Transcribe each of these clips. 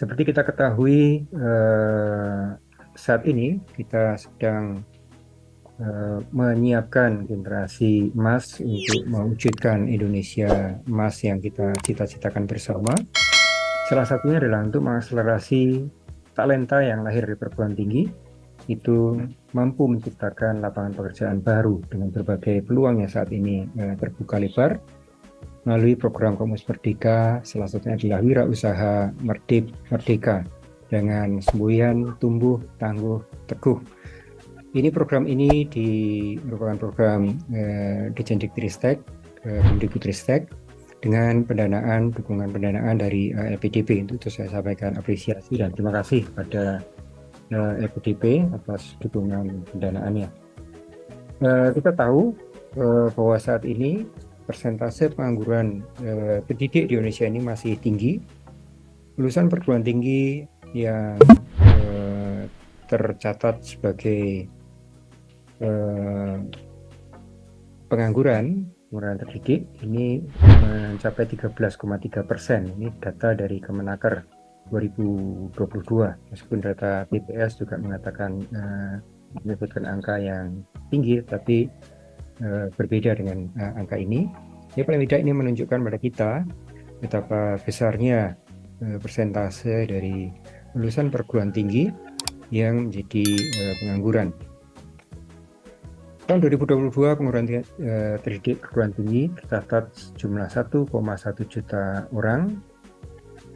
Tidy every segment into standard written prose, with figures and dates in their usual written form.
Seperti kita ketahui, saat ini kita sedang menyiapkan generasi emas untuk mewujudkan Indonesia emas yang kita cita-citakan bersama. Salah satunya adalah untuk mengakselerasi talenta yang lahir di perguruan tinggi, itu mampu menciptakan lapangan pekerjaan baru dengan berbagai peluang yang saat ini terbuka lebar melalui program Komus Merdeka. Salah satunya adalah Wirausaha Merdeka dengan semboyan tumbuh, tangguh, teguh. Program ini merupakan program Dikjendikristek, Kemdikbudristek, dengan dukungan pendanaan dari LPDP. Itu saya sampaikan apresiasi dan terima kasih pada LPDP atas dukungan pendanaannya. Kita tahu bahwa saat ini persentase pengangguran pendidik di Indonesia ini masih tinggi. Lulusan perguruan tinggi yang tercatat sebagai pengangguran terdidik ini mencapai 13,3%. Ini data dari Kemenaker 2022. Meskipun data BPS juga mengatakan menyebutkan angka yang tinggi, tapi berbeda dengan angka ini. Ya, paling tidak ini menunjukkan pada kita betapa besarnya persentase dari lulusan perguruan tinggi yang menjadi pengangguran. Tahun 2022 pengangguran terdidik perguruan tinggi tercatat jumlah 1,1 juta orang,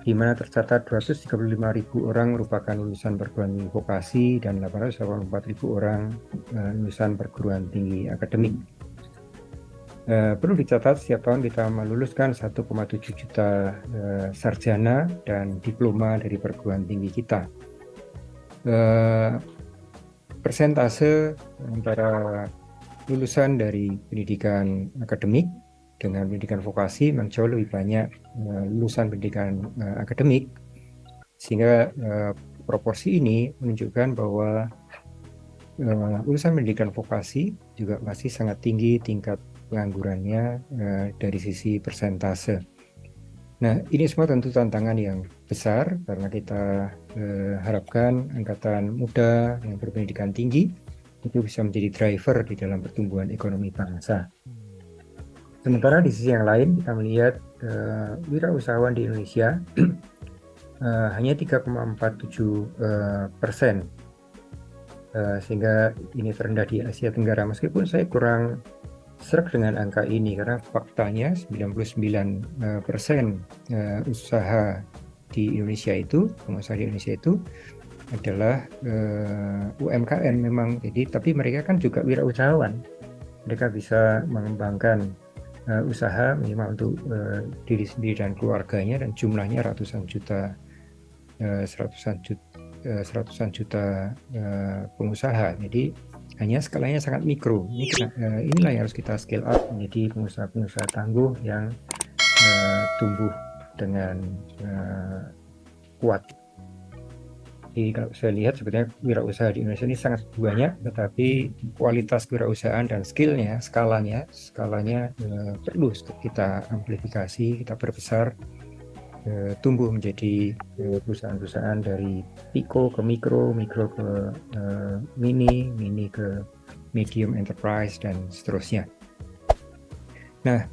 di mana tercatat 235.000 orang merupakan lulusan perguruan tinggi vokasi dan 884.000 orang lulusan perguruan tinggi akademik. Perlu dicatat, setiap tahun kita meluluskan 1,7 juta sarjana dan diploma dari perguruan tinggi kita. Persentase antara lulusan dari pendidikan akademik dengan pendidikan vokasi memang jauh lebih banyak lulusan pendidikan akademik, sehingga proporsi ini menunjukkan bahwa lulusan pendidikan vokasi juga masih sangat tinggi tingkat penganggurannya dari sisi persentase. Nah, ini semua tentu tantangan yang besar karena kita harapkan angkatan muda yang berpendidikan tinggi itu bisa menjadi driver di dalam pertumbuhan ekonomi bangsa. Sementara di sisi yang lain kita melihat wirausahawan di Indonesia hanya 3,47%, sehingga ini terendah di Asia Tenggara. Meskipun saya kurang serak dengan angka ini karena faktanya 99% usaha di Indonesia itu, pengusaha di Indonesia itu adalah UMKM memang. Jadi tapi mereka kan juga wirausahawan. Mereka bisa mengembangkan usaha minimal untuk diri sendiri dan keluarganya, dan jumlahnya ratusan juta pengusaha. Jadi hanya skalanya sangat mikro. Inilah yang harus kita scale up menjadi pengusaha-pengusaha tangguh yang tumbuh dengan kuat. Jadi kalau saya lihat sebetulnya wirausaha di Indonesia ini sangat banyak, tetapi kualitas kewirausahaan dan skalanya perlu kita amplifikasi, kita perbesar, tumbuh menjadi perusahaan-perusahaan dari piko ke mikro, mikro ke mini, mini ke medium enterprise, dan seterusnya. Nah,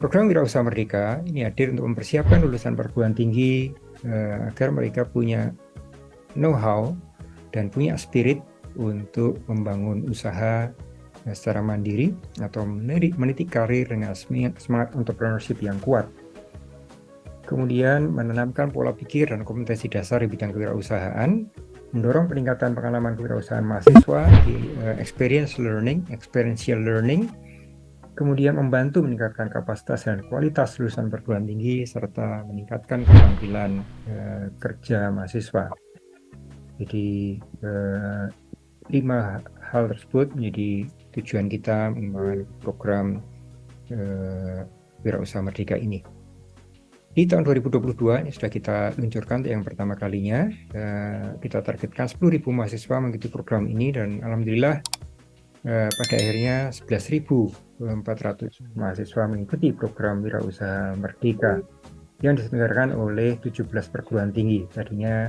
program Wirausaha Merdeka ini hadir untuk mempersiapkan lulusan perguruan tinggi agar mereka punya know-how dan punya spirit untuk membangun usaha secara mandiri atau meniti karir dengan semangat entrepreneurship yang kuat. Kemudian menanamkan pola pikir dan kompetensi dasar di bidang kewirausahaan, mendorong peningkatan pengalaman kewirausahaan mahasiswa di experiential learning, kemudian membantu meningkatkan kapasitas dan kualitas lulusan perguruan tinggi, serta meningkatkan keterampilan kerja mahasiswa. Jadi 5 hal tersebut menjadi tujuan kita mengembangkan program Wirausaha Merdeka ini. Di tahun 2022 ini sudah kita luncurkan yang pertama kalinya. Kita targetkan 10.000 mahasiswa mengikuti program ini, dan alhamdulillah pada akhirnya 11.400 mahasiswa mengikuti program Wirausaha Merdeka. yang diselenggarakan oleh 17 perguruan tinggi. Tadinya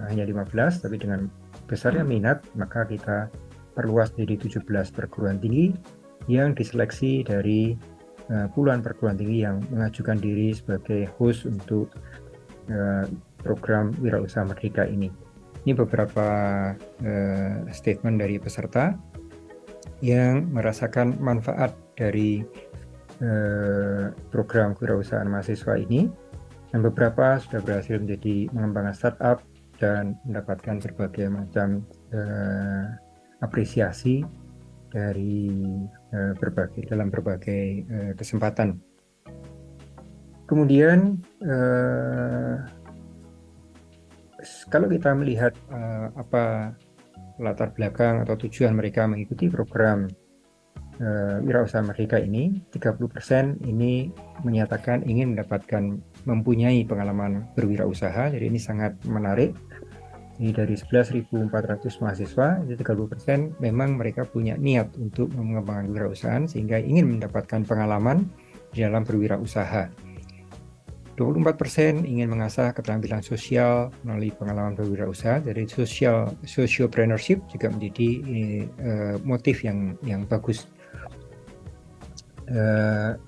hanya 15, tapi dengan besarnya minat, maka kita perluas jadi 17 perguruan tinggi yang diseleksi dari puluhan perguruan tinggi yang mengajukan diri sebagai host untuk program Wirausaha Merdeka ini. Ini beberapa statement dari peserta yang merasakan manfaat dari program kewirausahaan mahasiswa ini, dan beberapa sudah berhasil menjadi mengembangkan startup dan mendapatkan berbagai macam apresiasi dari dalam berbagai kesempatan. Kemudian kalau kita melihat apa latar belakang atau tujuan mereka mengikuti program Wirausaha Merdeka ini, 30% ini menyatakan ingin mempunyai pengalaman berwirausaha. Jadi ini sangat menarik. Jadi dari 11.400 mahasiswa, itu 30% memang mereka punya niat untuk mengembangkan kewirausahaan sehingga ingin mendapatkan pengalaman di dalam berwirausaha. 24% ingin mengasah keterampilan sosial melalui pengalaman berwirausaha. Jadi sociopreneurship juga menjadi motif yang bagus.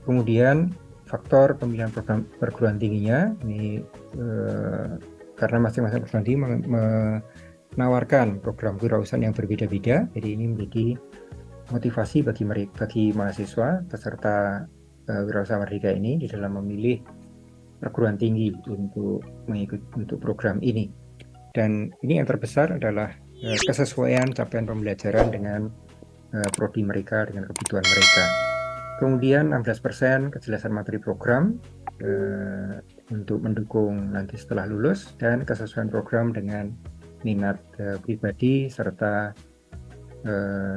Kemudian faktor pemilihan program perguruan tingginya ini karena masing-masing perguruan tinggi menawarkan program kewirausahaan yang berbeda-beda, jadi ini menjadi motivasi bagi mahasiswa peserta Wirausaha Merdeka ini di dalam memilih perguruan tinggi untuk program ini. Dan ini yang terbesar adalah kesesuaian capaian pembelajaran dengan prodi mereka, dengan kebutuhan mereka. Kemudian 16% kejelasan materi program untuk mendukung nanti setelah lulus, dan kesesuaian program dengan minat pribadi serta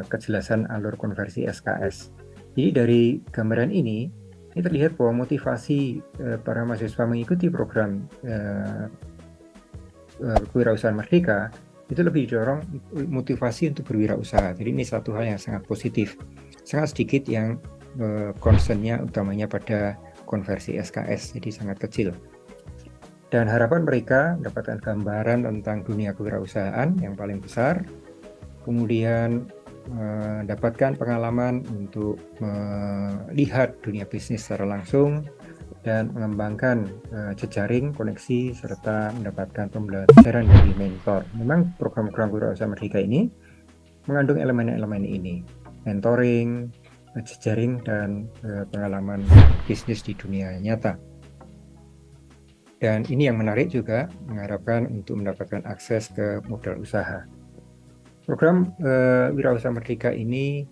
kejelasan alur konversi SKS. Jadi dari gambaran ini terlihat bahwa motivasi para mahasiswa mengikuti program kewirausahaan Merdeka itu lebih didorong motivasi untuk berwirausaha. Jadi ini satu hal yang sangat positif. Sangat sedikit yang concern-nya utamanya pada konversi SKS, jadi sangat kecil. Dan harapan mereka mendapatkan gambaran tentang dunia kewirausahaan yang paling besar, kemudian mendapatkan pengalaman untuk melihat dunia bisnis secara langsung dan mengembangkan jejaring, koneksi, serta mendapatkan pembelajaran dari mentor. Memang program-program kewirausahaan Merdeka ini mengandung elemen-elemen ini, mentoring, jejaring, dan pengalaman bisnis di dunia nyata. Dan ini yang menarik juga, mengharapkan untuk mendapatkan akses ke modal usaha. Program Wirausaha Merdeka ini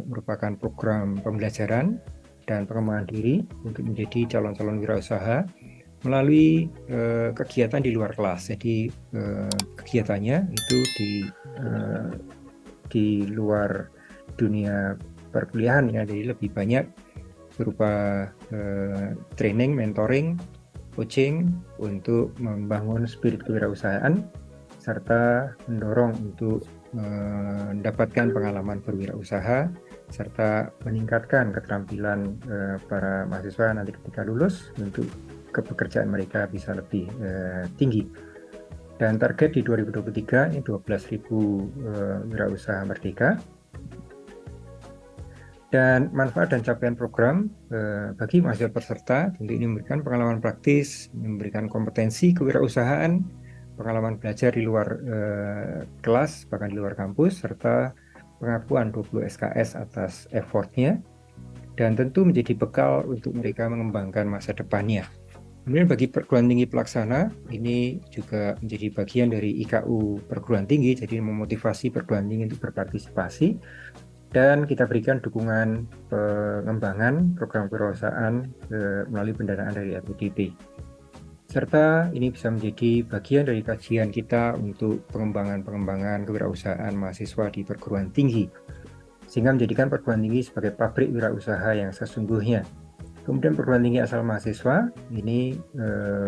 merupakan program pembelajaran dan pengembangan diri untuk menjadi calon-calon wirausaha melalui kegiatan di luar kelas. Jadi kegiatannya itu di luar dunia perkuliahan ya, jadi lebih banyak berupa training, mentoring, coaching untuk membangun spirit kewirausahaan serta mendorong untuk mendapatkan pengalaman berwirausaha serta meningkatkan keterampilan para mahasiswa nanti ketika lulus untuk kepekerjaan mereka bisa lebih tinggi. Dan target di 2023 ini 12.000 wirausaha merdeka. Dan manfaat dan capaian program bagi mahasiswa peserta tentu ini memberikan pengalaman praktis, memberikan kompetensi kewirausahaan, pengalaman belajar di luar kelas, bahkan di luar kampus, serta pengakuan 20 SKS atas effortnya, dan tentu menjadi bekal untuk mereka mengembangkan masa depannya. Kemudian bagi perguruan tinggi pelaksana, ini juga menjadi bagian dari IKU perguruan tinggi, jadi memotivasi perguruan tinggi untuk berpartisipasi, dan kita berikan dukungan pengembangan program kewirausahaan melalui pendanaan dari LPDP. Serta ini bisa menjadi bagian dari kajian kita untuk pengembangan kewirausahaan mahasiswa di perguruan tinggi, sehingga menjadikan perguruan tinggi sebagai pabrik wirausaha yang sesungguhnya. Kemudian perguruan tinggi asal mahasiswa ini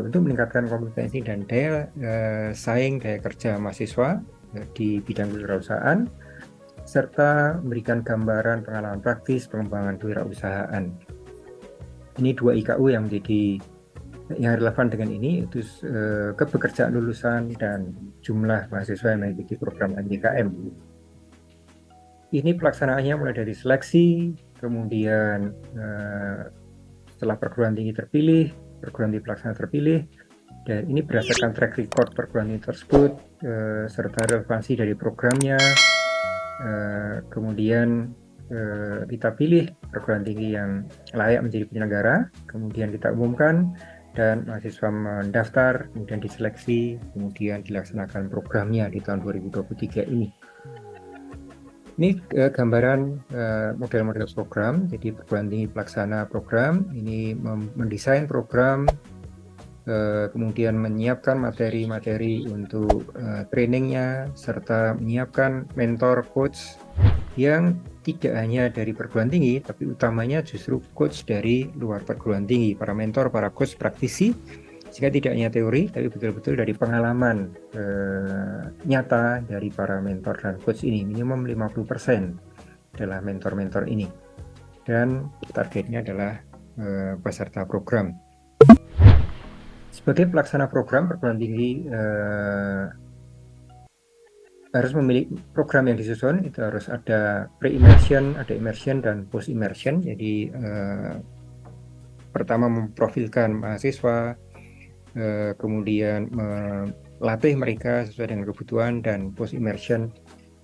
untuk meningkatkan kompetensi dan daya saing, daya kerja mahasiswa di bidang kewirausahaan, serta memberikan gambaran pengalaman praktis pengembangan kewirausahaan. Ini 2 IKU yang menjadi yang relevan dengan ini itu kepekerjaan lulusan dan jumlah mahasiswa yang mengikuti program MYKM. Ini pelaksanaannya mulai dari seleksi, kemudian setelah perguruan tinggi terpilih, perguruan tinggi pelaksana terpilih, dan ini berdasarkan track record perguruan tinggi tersebut, serta relevansi dari programnya. Kemudian kita pilih perguruan tinggi yang layak menjadi penyelenggara, kemudian kita umumkan, dan mahasiswa mendaftar, kemudian diseleksi, kemudian dilaksanakan programnya di tahun 2023 ini. Ini gambaran model-model program. Jadi perguruan tinggi pelaksana program ini mendesain program, kemudian menyiapkan materi-materi untuk trainingnya, serta menyiapkan mentor coach yang tidak hanya dari perguruan tinggi, tapi utamanya justru coach dari luar perguruan tinggi, para mentor, para coach praktisi, sehingga tidak hanya teori, tapi betul-betul dari pengalaman nyata dari para mentor dan coach ini. Minimum 50% adalah mentor-mentor ini. Dan targetnya adalah peserta program. Sebagai pelaksana program, perguruan tinggi harus memiliki program yang disusun. Itu harus ada pre-immersion, ada immersion, dan post-immersion. Jadi pertama memprofilkan mahasiswa, kemudian melatih mereka sesuai dengan kebutuhan, dan post immersion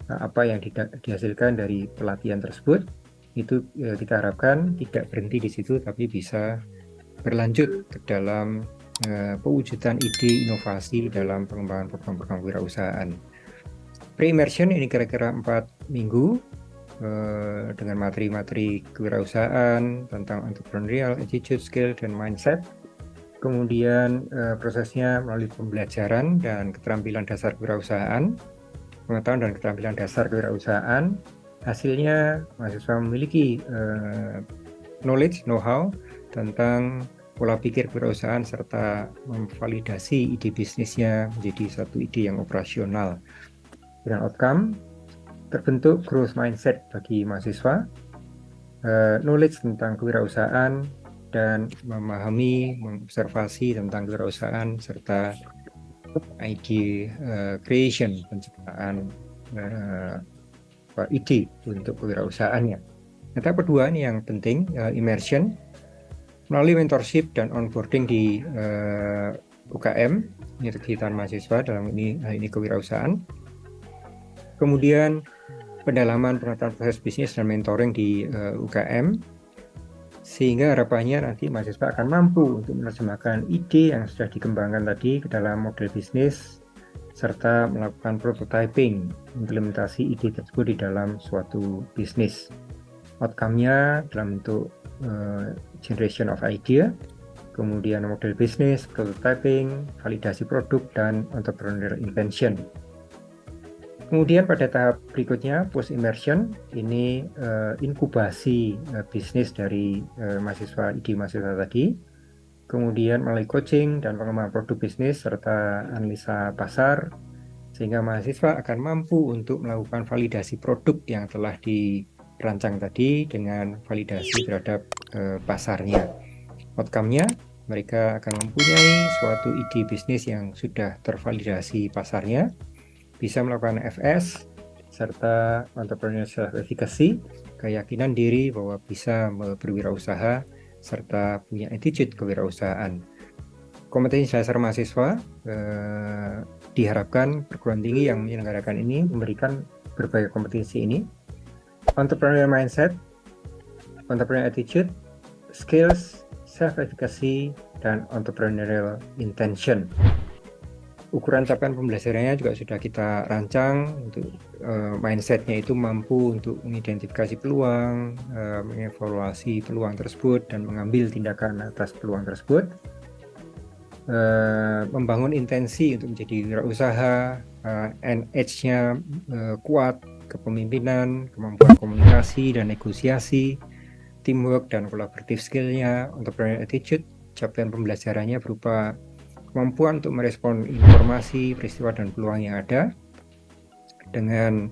apa yang dihasilkan dari pelatihan tersebut itu kita harapkan tidak berhenti di situ, tapi bisa berlanjut ke dalam pewujudan ide inovasi dalam pengembangan program-program kewirausahaan. Pre-immersion ini kira-kira 4 minggu dengan materi-materi kewirausahaan tentang entrepreneurial attitude, skill, dan mindset. Kemudian prosesnya melalui pembelajaran dan keterampilan dasar kewirausahaan, pengetahuan dan keterampilan dasar kewirausahaan. Hasilnya mahasiswa memiliki knowledge, know-how tentang pola pikir kewirausahaan, serta memvalidasi ide bisnisnya menjadi satu ide yang operasional. Dengan outcome, terbentuk growth mindset bagi mahasiswa, knowledge tentang kewirausahaan, dan memahami, mengobservasi tentang kewirausahaan, serta ide creation, penciptaan ide untuk kewirausahaannya. Nah, tahap kedua ini yang penting, immersion, melalui mentorship dan onboarding di UKM, ini kegiatan mahasiswa dalam ini kewirausahaan. Kemudian pendalaman pengetahuan proses bisnis dan mentoring di UKM, sehingga harapannya nanti mahasiswa akan mampu untuk menerjemahkan ide yang sudah dikembangkan tadi ke dalam model bisnis, serta melakukan prototyping, implementasi ide tersebut di dalam suatu bisnis. Outcome-nya dalam bentuk generation of idea, kemudian model bisnis, prototyping, validasi produk, dan entrepreneurial invention. Kemudian pada tahap berikutnya, post immersion, ini inkubasi bisnis dari mahasiswa ide mahasiswa tadi. Kemudian melalui coaching dan pengembangan produk bisnis serta analisa pasar, sehingga mahasiswa akan mampu untuk melakukan validasi produk yang telah dirancang tadi dengan validasi terhadap pasarnya. Outcome-nya, mereka akan mempunyai suatu ide bisnis yang sudah tervalidasi pasarnya, bisa melakukan FS, serta entrepreneurial self-efficacy, keyakinan diri bahwa bisa berwirausaha, serta punya attitude kewirausahaan. Kompetensi dasar mahasiswa diharapkan perguruan tinggi yang menyelenggarakan ini memberikan berbagai kompetensi ini: entrepreneurial mindset, entrepreneurial attitude, skills, self-efficacy, dan entrepreneurial intention. Ukuran capaian pembelajarannya juga sudah kita rancang untuk mindsetnya itu mampu untuk mengidentifikasi peluang, mengevaluasi peluang tersebut, dan mengambil tindakan atas peluang tersebut. Membangun intensi untuk menjadi wirausaha, NH-nya kuat, kepemimpinan, kemampuan komunikasi dan negosiasi, teamwork dan collaborative skill-nya. Entrepreneurial attitude, capaian pembelajarannya berupa kemampuan untuk merespon informasi, peristiwa, dan peluang yang ada dengan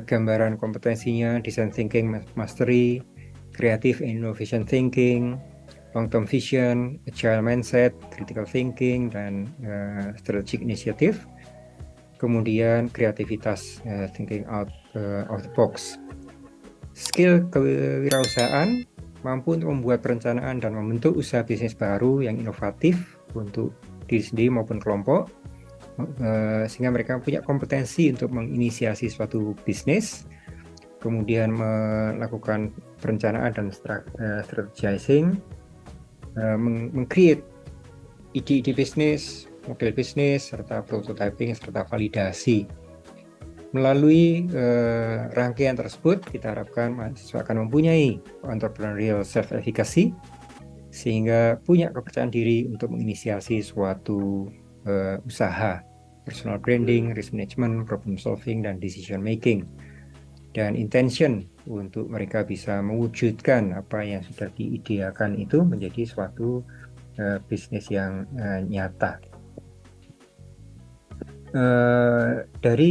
gambaran kompetensinya: design thinking mastery, creative and innovation thinking, long-term vision, agile mindset, critical thinking, dan strategic initiative. Kemudian kreativitas, thinking out of the box. Skill kewirausahaan, mampu untuk membuat perencanaan dan membentuk usaha bisnis baru yang inovatif untuk diri sendiri maupun kelompok, sehingga mereka punya kompetensi untuk menginisiasi suatu bisnis, kemudian melakukan perencanaan dan strategizing, meng-create ide-ide bisnis, model bisnis, serta prototyping, serta validasi. Melalui rangkaian tersebut, kita harapkan mahasiswa akan mempunyai entrepreneurial self-efficacy, sehingga punya kepercayaan diri untuk menginisiasi suatu usaha, personal branding, risk management, problem solving, dan decision making. Dan intention untuk mereka bisa mewujudkan apa yang sudah diideakan itu menjadi suatu bisnis yang nyata. Dari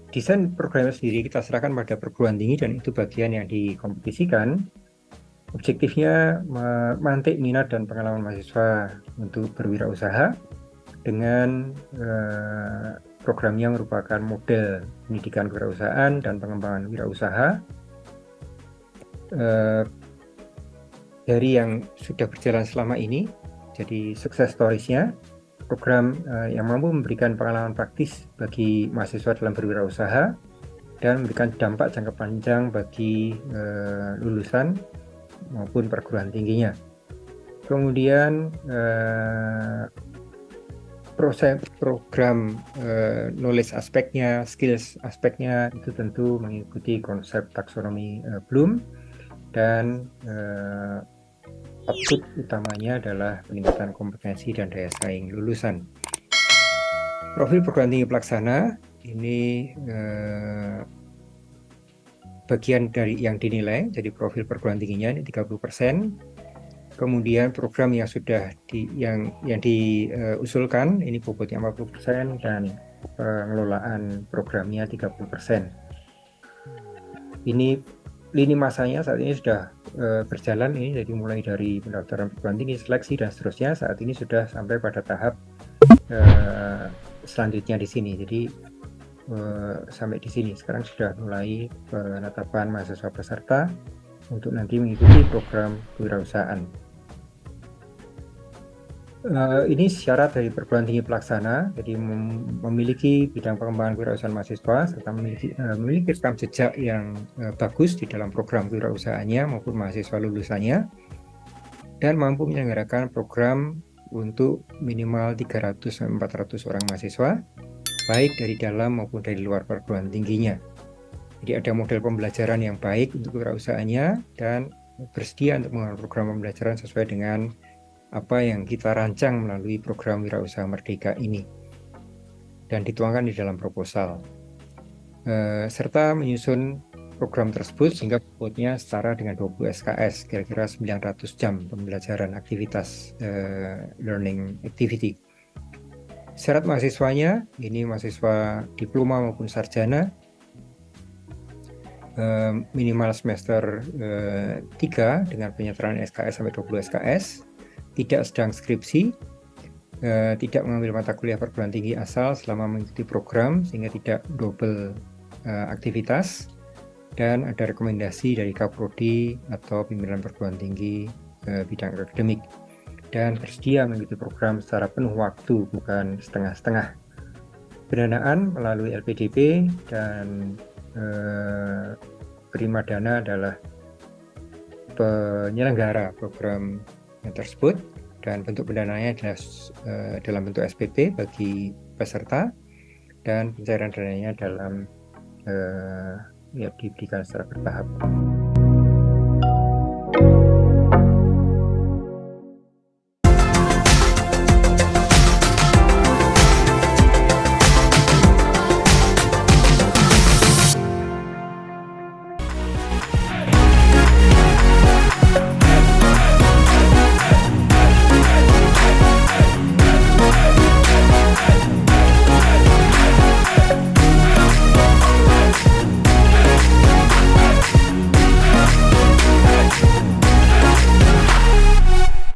desain programnya sendiri kita serahkan pada perguruan tinggi, dan itu bagian yang dikompetisikan. Objektifnya memantik minat dan pengalaman mahasiswa untuk berwirausaha dengan program yang merupakan model pendidikan kewirausahaan dan pengembangan wirausaha dari yang sudah berjalan selama ini. Jadi success stories-nya, program yang mampu memberikan pengalaman praktis bagi mahasiswa dalam berwirausaha dan memberikan dampak jangka panjang bagi lulusan maupun perguruan tingginya. Kemudian proses program knowledge aspeknya, skills aspeknya itu tentu mengikuti konsep taksonomi Bloom, dan output utamanya adalah peningkatan kompetensi dan daya saing lulusan. Profil perguruan tinggi pelaksana ini bagian dari yang dinilai, jadi profil perguruan tingginya ini 30%. Kemudian program yang sudah diusulkan ini bobotnya 40% dan pengelolaan programnya 30%. Ini lini masanya saat ini sudah berjalan, ini jadi mulai dari pendaftaran perguruan tinggi, seleksi, dan seterusnya. Saat ini sudah sampai pada tahap selanjutnya di sini. Jadi sampai di sini sekarang sudah mulai penetapan mahasiswa peserta untuk nanti mengikuti program kewirausahaan. Ini syarat dari perguruan tinggi pelaksana, jadi memiliki bidang pengembangan kewirausahaan mahasiswa, serta memiliki rekam jejak yang bagus di dalam program kewirausahaannya maupun mahasiswa lulusannya, dan mampu menyelenggarakan program untuk minimal 300-400 orang mahasiswa, baik dari dalam maupun dari luar perguruan tingginya. Jadi ada model pembelajaran yang baik untuk kewirausahaannya dan bersedia untuk menggunakan program pembelajaran sesuai dengan apa yang kita rancang melalui program Wirausaha Merdeka ini dan dituangkan di dalam proposal, serta menyusun program tersebut sehingga bobotnya setara dengan 20 SKS, kira-kira 900 jam pembelajaran aktivitas learning activity. Syarat mahasiswanya, ini mahasiswa diploma maupun sarjana, minimal semester 3 dengan penyerahan SKS sampai 20 SKS, tidak sedang skripsi, tidak mengambil mata kuliah perguruan tinggi asal selama mengikuti program sehingga tidak double aktivitas, dan ada rekomendasi dari Kaprodi atau pimpinan perguruan tinggi bidang akademik, dan bersedia mengikuti program secara penuh waktu, bukan setengah-setengah. Pendanaan melalui LPDP, dan prima dana adalah penyelenggara program tersebut, dan bentuk pendanaannya adalah dalam bentuk SPP bagi peserta, dan pencairan dananya dalam diberikan secara bertahap.